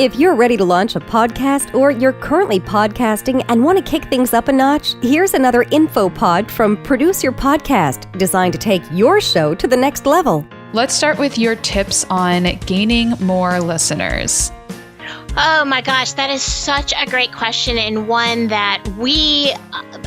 If you're ready to launch a podcast or you're currently podcasting and want to kick things up a notch, here's another info pod from Produce Your Podcast, designed to take your show to the next level. Let's start with your tips on gaining more listeners. Oh my gosh, that is such a great question, and one that we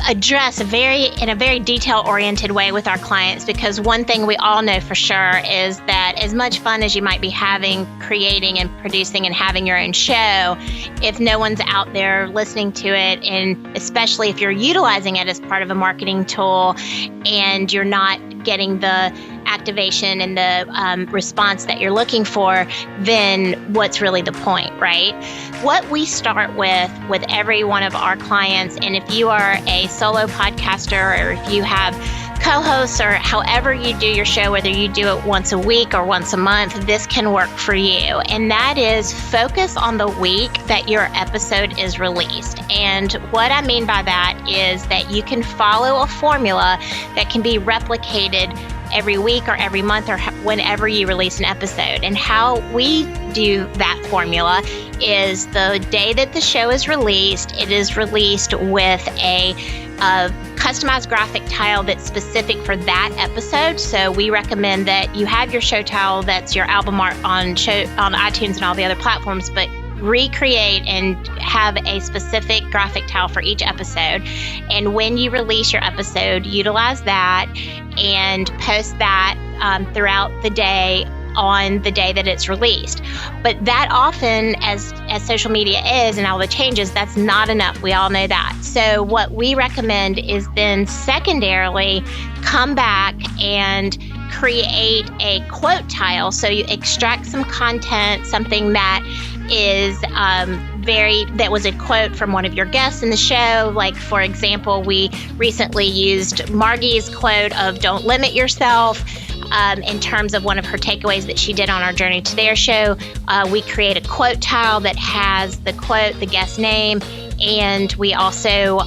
address in a very detail-oriented way with our clients, because one thing we all know for sure is that as much fun as you might be having creating and producing and having your own show, if no one's out there listening to it, and especially if you're utilizing it as part of a marketing tool and you're not getting the activation and the response that you're looking for, then what's really the point, right? What we start with every one of our clients, and if you are a solo podcaster or if you have co-hosts or however you do your show, whether you do it once a week or once a month, this can work for you. And that is focus on the week that your episode is released. And what I mean by that is that you can follow a formula that can be replicated every week or every month or whenever you release an episode. And how we do that formula is the day that the show is released, it is released with a customized graphic tile that's specific for that episode. So we recommend that you have your show tile that's your album art on iTunes and all the other platforms, but recreate and have a specific graphic tile for each episode. And when you release your episode, utilize that and post that throughout the day on the day that it's released. But that often, as social media is and all the changes, that's not enough. We all know that. So what we recommend is then secondarily come back and create a quote tile. So you extract some content, something that is that was a quote from one of your guests in the show. Like, for example, we recently used Margie's quote of "Don't limit yourself." In terms of one of her takeaways that she did on our journey to their show, we create a quote tile that has the quote, the guest name, and we also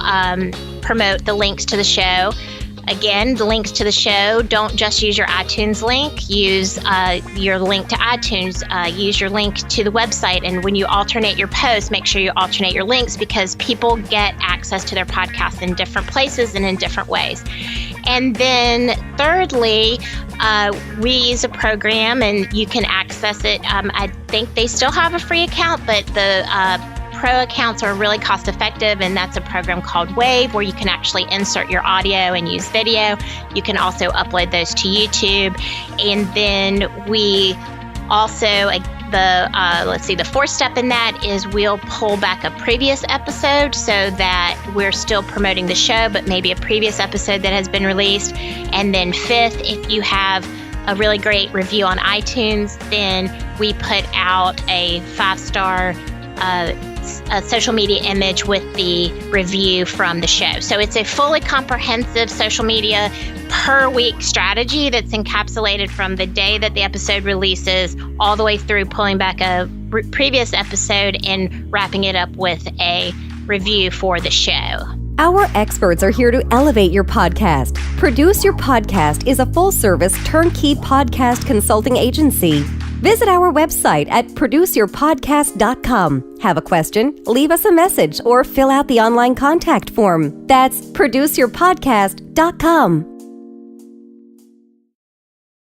promote the links to the show. Again, the links to the show, don't just use your iTunes link, use your link to iTunes, use your link to the website. And when you alternate your posts, make sure you alternate your links, because people get access to their podcast in different places and in different ways. And then thirdly, we use a program and you can access it. I think they still have a free account, but the pro accounts are really cost effective, and that's a program called Wave, where you can actually insert your audio and use video. You can also upload those to YouTube. And then we also, the fourth step in that is we'll pull back a previous episode so that we're still promoting the show, but maybe a previous episode that has been released. And then fifth, if you have a really great review on iTunes, then we put out a 5-star a social media image with the review from the show. So it's a fully comprehensive social media per week strategy that's encapsulated from the day that the episode releases all the way through pulling back a previous episode and wrapping it up with a review for the show. Our experts are here to elevate your podcast. Produce Your Podcast is a full-service turnkey podcast consulting agency. Visit our website at produceyourpodcast.com. Have a question? Leave us a message or fill out the online contact form. That's produceyourpodcast.com.